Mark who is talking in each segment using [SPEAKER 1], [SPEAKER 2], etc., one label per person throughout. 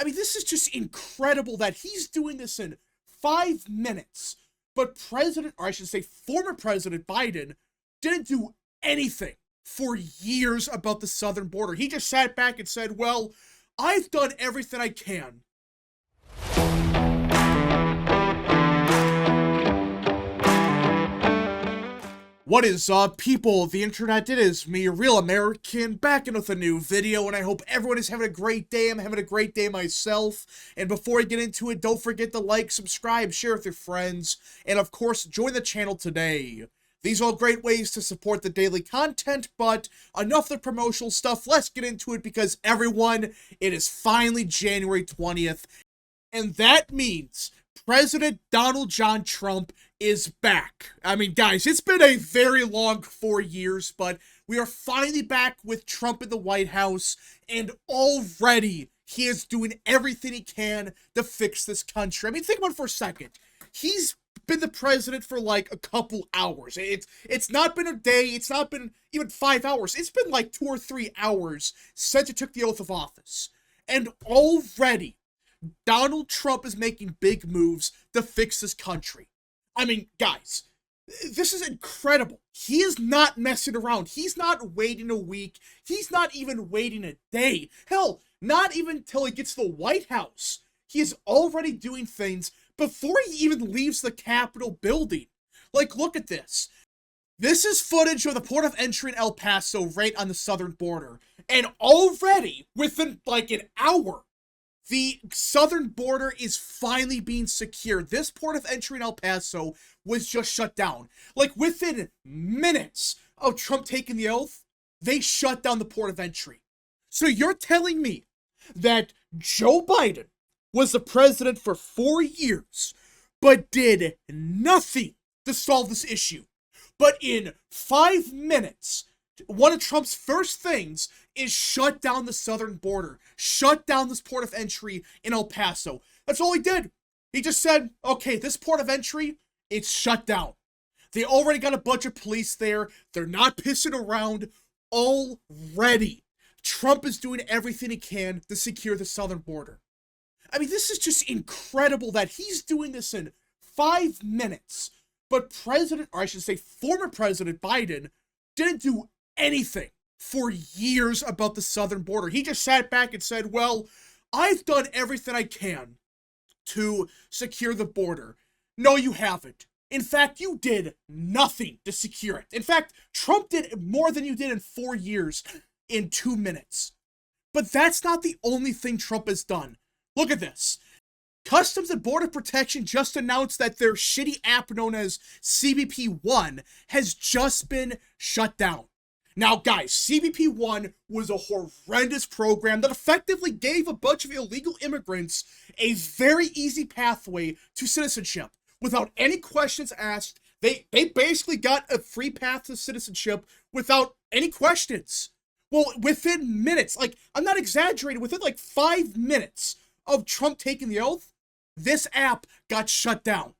[SPEAKER 1] I mean, this is just incredible that he's doing this in 5 minutes. But or I should say former President Biden, didn't do anything for years about the southern border. He just sat back and said, well, I've done everything I can. What is up, people of the internet? It is me, Real American, back in with a new video, and I hope everyone is having a great day. I'm having a great day myself. And before I get into it, don't forget to like, subscribe, share with your friends, and of course, join the channel today. These are all great ways to support the daily content, but enough of the promotional stuff. Let's get into it because everyone, it is finally January 20th, and that means President Donald John Trump is back. I mean, guys, it's been a very long 4 years, but we are finally back with Trump in the White House, and already he is doing everything he can to fix this country. I mean, think about it for a second. He's been the president for like a couple hours. It's not been a day. It's not been even 5 hours. It's been like 2 or 3 hours since he took the oath of office. And already, Donald Trump is making big moves to fix this country. I mean, guys, this is incredible. He is not messing around. He's not waiting a week. He's not even waiting a day. Hell, not even until he gets to the White House. He is already doing things before he even leaves the Capitol building. Like, look at this. This is footage of the port of entry in El Paso, right on the southern border. And already, within like an hour, the southern border is finally being secured. This port of entry in El Paso was just shut down. Like, within minutes of Trump taking the oath, they shut down the port of entry. So you're telling me that Joe Biden was the president for 4 years, but did nothing to solve this issue. But in 5 minutes, one of Trump's first things is shut down the southern border, shut down this port of entry in El Paso. That's all he did. He just said, okay, this port of entry, it's shut down. They already got a bunch of police there. They're not pissing around already. Trump is doing everything he can to secure the southern border. I mean, this is just incredible that he's doing this in 5 minutes. But or I should say former President Biden, didn't do anything for years about the southern border. He just sat back and said, well, I've done everything I can to secure the border. No, you haven't. In fact, you did nothing to secure it. In fact, Trump did more than you did in 4 years in 2 minutes. But that's not the only thing Trump has done. Look at this. Customs and Border Protection just announced that their shitty app known as CBP One has just been shut down. Now, guys, CBP One was a horrendous program that effectively gave a bunch of illegal immigrants a very easy pathway to citizenship. Without any questions asked, they basically got a free path to citizenship without any questions. Well, within minutes, like, I'm not exaggerating, within like 5 minutes of Trump taking the oath, this app got shut down,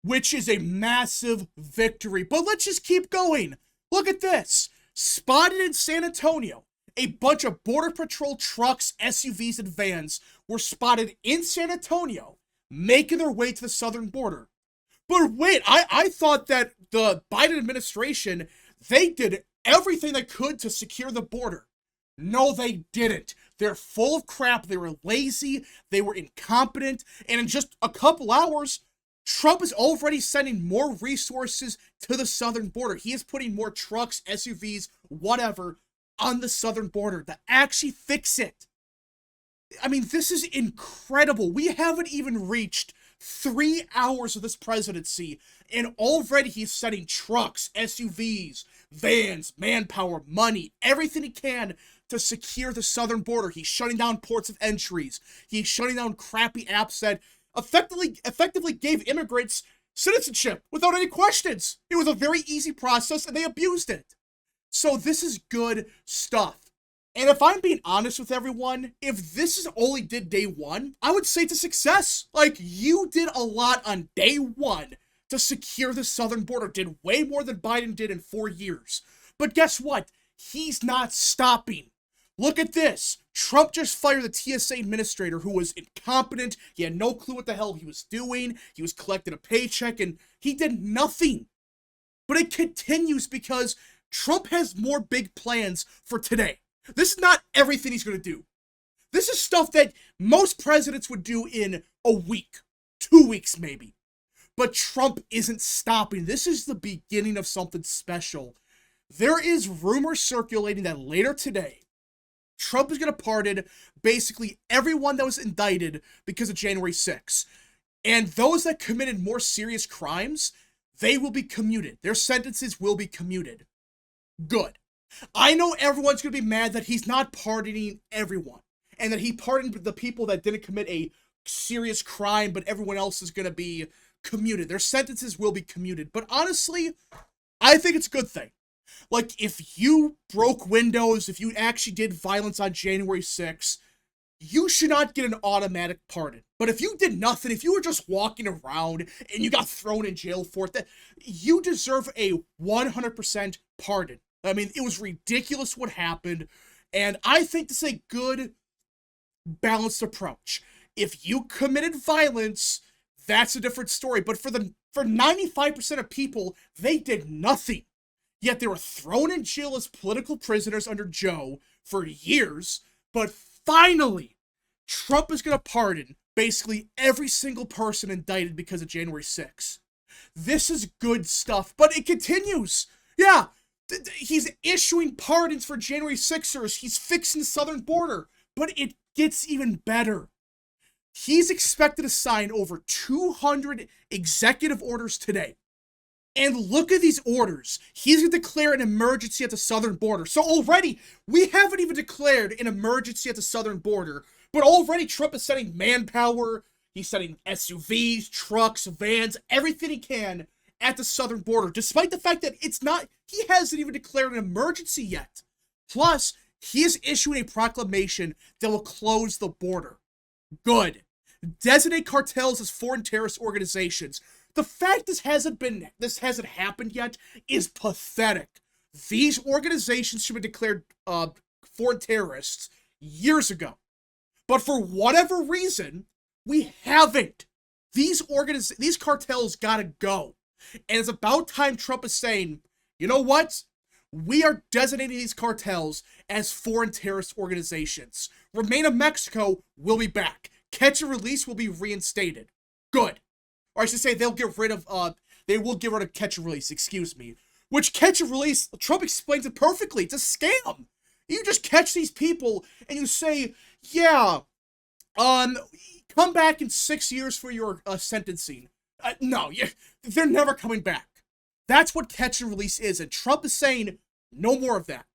[SPEAKER 1] which is a massive victory. But let's just keep going. Look at this. Spotted in San Antonio, a bunch of Border Patrol trucks, SUVs, and vans were spotted in San Antonio, making their way to the southern border. But wait, I thought that the Biden administration, they did everything they could to secure the border. No, they didn't. They're full of crap. They were lazy. They were incompetent. And in just a couple hours, Trump is already sending more resources to the southern border. He is putting more trucks, SUVs, whatever, on the southern border to actually fix it. I mean, this is incredible. We haven't even reached 3 hours of this presidency, and already he's sending trucks, SUVs, vans, manpower, money, everything he can to secure the southern border. He's shutting down ports of entries. He's shutting down crappy apps that effectively gave immigrants citizenship without any questions. It was a very easy process, and they abused it. So this is good stuff. And if I'm being honest with everyone, if this is all he did day one, I would say it's a success. Like, you did a lot on day one to secure the southern border, did way more than Biden did in 4 years. But guess what? He's not stopping. Look at this. Trump just fired the TSA administrator who was incompetent. He had no clue what the hell he was doing. He was collecting a paycheck and he did nothing. But it continues because Trump has more big plans for today. This is not everything he's going to do. This is stuff that most presidents would do in a week, 2 weeks maybe. But Trump isn't stopping. This is the beginning of something special. There is rumors circulating that later today, Trump is going to pardon basically everyone that was indicted because of January 6th. And those that committed more serious crimes, they will be commuted. Their sentences will be commuted. Good. I know everyone's going to be mad that he's not pardoning everyone. And that he pardoned the people that didn't commit a serious crime, but everyone else is going to be commuted. Their sentences will be commuted. But honestly, I think it's a good thing. Like, if you broke windows, if you actually did violence on January 6th, you should not get an automatic pardon. But if you did nothing, if you were just walking around and you got thrown in jail for it, that you deserve a 100% pardon. I mean, it was ridiculous what happened, and I think this is a good, balanced approach. If you committed violence, that's a different story. But for 95% of people, they did nothing. Yet they were thrown in jail as political prisoners under Joe for years. But finally, Trump is going to pardon basically every single person indicted because of January 6th. This is good stuff, but it continues. Yeah, he's issuing pardons for January 6ers. He's fixing the southern border, but it gets even better. He's expected to sign over 200 executive orders today. And look at these orders. He's going to declare an emergency at the southern border. So already, we haven't even declared an emergency at the southern border, but already Trump is sending manpower. He's sending SUVs, trucks, vans, everything he can at the southern border, despite the fact that he hasn't even declared an emergency yet. Plus, he is issuing a proclamation that will close the border. Good. Designate cartels as foreign terrorist organizations. The fact this hasn't happened yet is pathetic. These organizations should have been declared foreign terrorists years ago. But for whatever reason, we haven't. These cartels gotta go. And it's about time Trump is saying, you know what? We are designating these cartels as foreign terrorist organizations. Remain in Mexico will be back. Catch and release will be reinstated. Good. Or I should say they will get rid of catch and release, excuse me. Which catch and release, Trump explains it perfectly. It's a scam. You just catch these people and you say, yeah, come back in 6 years for your sentencing. No, they're never coming back. That's what catch and release is, and Trump is saying no more of that.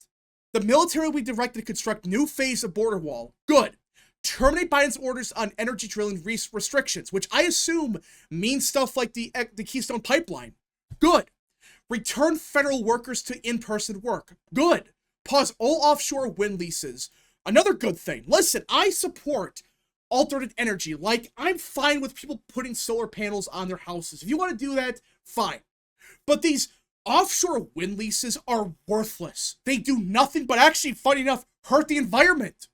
[SPEAKER 1] The military will be directed to construct new phase of border wall. Good. Terminate Biden's orders on energy drilling restrictions, which I assume means stuff like the Keystone Pipeline. Good. Return federal workers to in-person work. Good. Pause all offshore wind leases. Another good thing. Listen, I support alternate energy. Like, I'm fine with people putting solar panels on their houses. If you want to do that, fine. But these offshore wind leases are worthless. They do nothing but actually, funny enough, hurt the environment.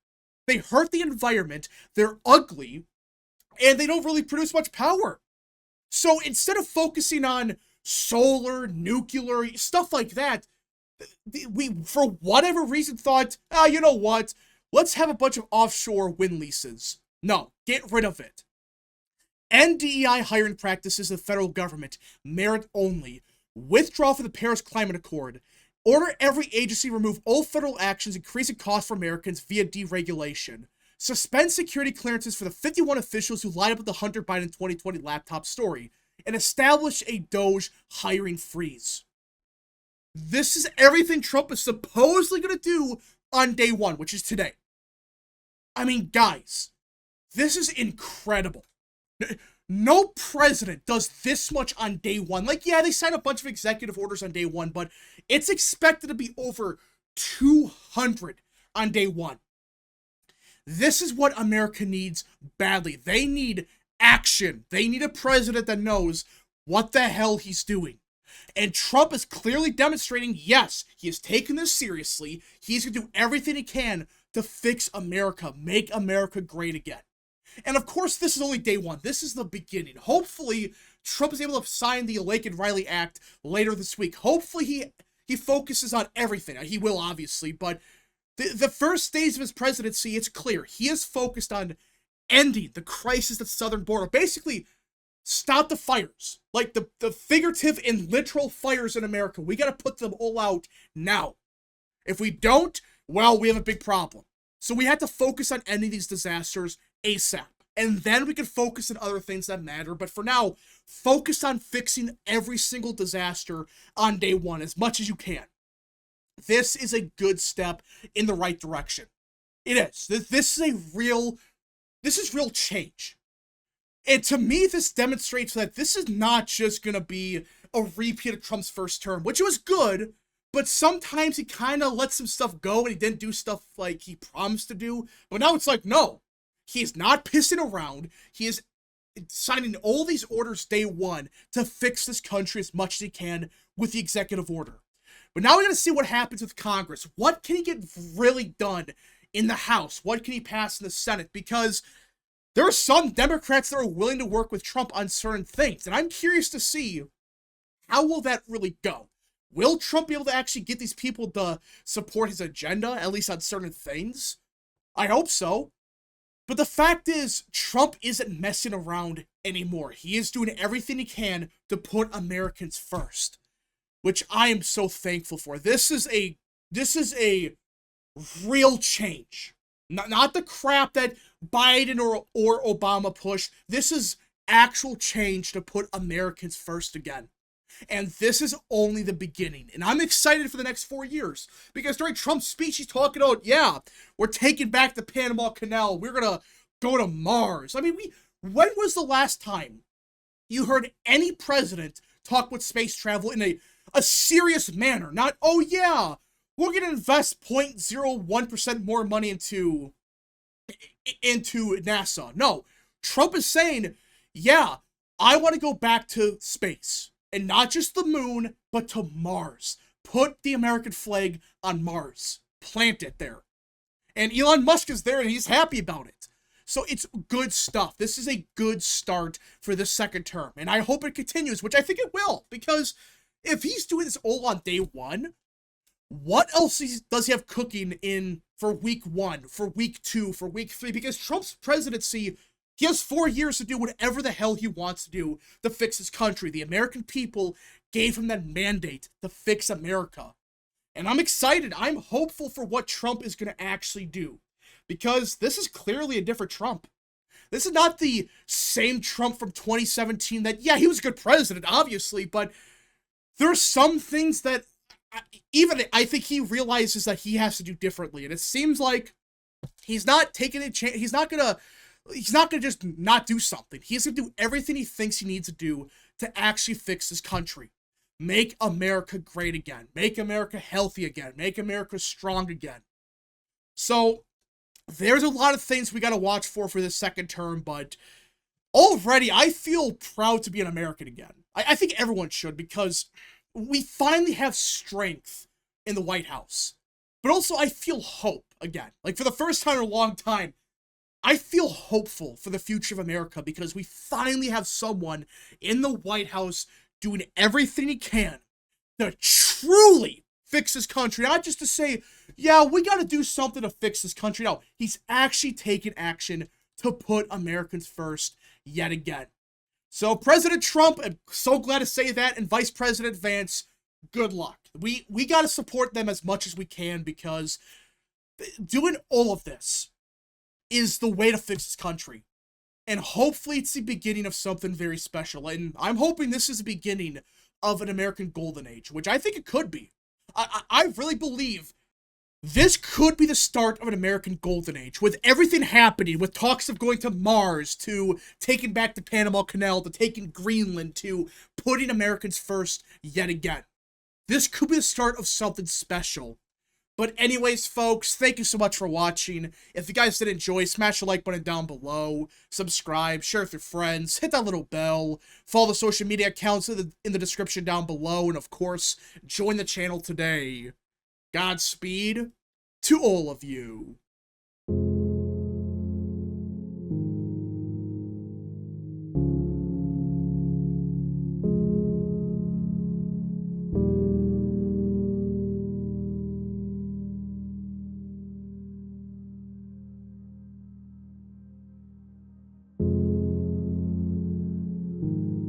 [SPEAKER 1] They hurt the environment, they're ugly, and they don't really produce much power. So instead of focusing on solar, nuclear, stuff like that, we, for whatever reason, thought, you know what? Let's have a bunch of offshore wind leases. No, get rid of it. End DEI hiring practices of the federal government. Merit only. Withdraw from the Paris Climate Accord. Order every agency remove all federal actions increasing costs for Americans via deregulation. Suspend security clearances for the 51 officials who lied about the Hunter Biden 2020 laptop story. And establish a Doge hiring freeze. This is everything Trump is supposedly going to do on day one, which is today. I mean, guys, this is incredible. No president does this much on day one. Like, yeah, they sign a bunch of executive orders on day one, but it's expected to be over 200 on day one. This is what America needs badly. They need action. They need a president that knows what the hell he's doing. And Trump is clearly demonstrating, yes, he is taking this seriously. He's going to do everything he can to fix America, make America great again. And of course, this is only day one. This is the beginning. Hopefully, Trump is able to sign the Laken Riley Act later this week. Hopefully, he focuses on everything. He will, obviously, but the first days of his presidency, it's clear. He is focused on ending the crisis at the southern border. Basically, stop the fires. Like the figurative and literal fires in America. We got to put them all out now. If we don't, well, we have a big problem. So we have to focus on ending these disasters ASAP. And then we can focus on other things that matter. But for now, focus on fixing every single disaster on day one as much as you can. This is a good step in the right direction. It is. This is real change. And to me, this demonstrates that this is not just going to be a repeat of Trump's first term, which was good, but sometimes he kind of let some stuff go and he didn't do stuff like he promised to do. But now it's like, no, he's not pissing around. He is signing all these orders day one to fix this country as much as he can with the executive order. But now we're going to see what happens with Congress. What can he get really done in the House? What can he pass in the Senate? Because there are some Democrats that are willing to work with Trump on certain things. And I'm curious to see, how will that really go? Will Trump be able to actually get these people to support his agenda, at least on certain things? I hope so. But the fact is, Trump isn't messing around anymore. He is doing everything he can to put Americans first, which I am so thankful for. This is a real change. Not the crap that Biden or Obama pushed. This is actual change to put Americans first again. And this is only the beginning. And I'm excited for the next 4 years. Because during Trump's speech, he's talking about, yeah, we're taking back the Panama Canal. We're going to go to Mars. I mean, when was the last time you heard any president talk about space travel in a serious manner? Not, oh yeah, we're going to invest 0.01% more money into NASA. No, Trump is saying, yeah, I want to go back to space. And not just the moon, but to Mars. Put the American flag on Mars. Plant it there. And Elon Musk is there and he's happy about it. So it's good stuff. This is a good start for the second term. And I hope it continues, which I think it will. Because if he's doing this all on day one, what else does he have cooking in for week 1, for week 2, for week 3? Because Trump's presidency, he has 4 years to do whatever the hell he wants to do to fix his country. The American people gave him that mandate to fix America. And I'm excited. I'm hopeful for what Trump is going to actually do. Because this is clearly a different Trump. This is not the same Trump from 2017 that, yeah, he was a good president, obviously, but there are some things that I think he realizes that he has to do differently. And it seems like he's not taking a chance. He's not gonna just not do something. He's gonna do everything he thinks he needs to do to actually fix this country. Make America great again. Make America healthy again. Make America strong again. So there's a lot of things we got to watch for this second term, but already I feel proud to be an American again. I think everyone should, because we finally have strength in the White House. But also I feel hope again. Like for the first time in a long time, I feel hopeful for the future of America because we finally have someone in the White House doing everything he can to truly fix this country. Not just to say, yeah, we got to do something to fix this country. No, he's actually taking action to put Americans first yet again. So President Trump, I'm so glad to say that, and Vice President Vance, good luck. We got to support them as much as we can because doing all of this is the way to fix this country. And hopefully it's the beginning of something very special. And I'm hoping this is the beginning of an American golden age, which I think it could be. I really believe this could be the start of an American golden age, with everything happening, with talks of going to Mars, to taking back the Panama Canal, to taking Greenland, to putting Americans first yet again. This could be the start of something special. But anyways, folks, thank you so much for watching. If you guys did enjoy, smash the like button down below, subscribe, share with your friends, hit that little bell, follow the social media accounts in the description down below, and of course, join the channel today. Godspeed to all of you.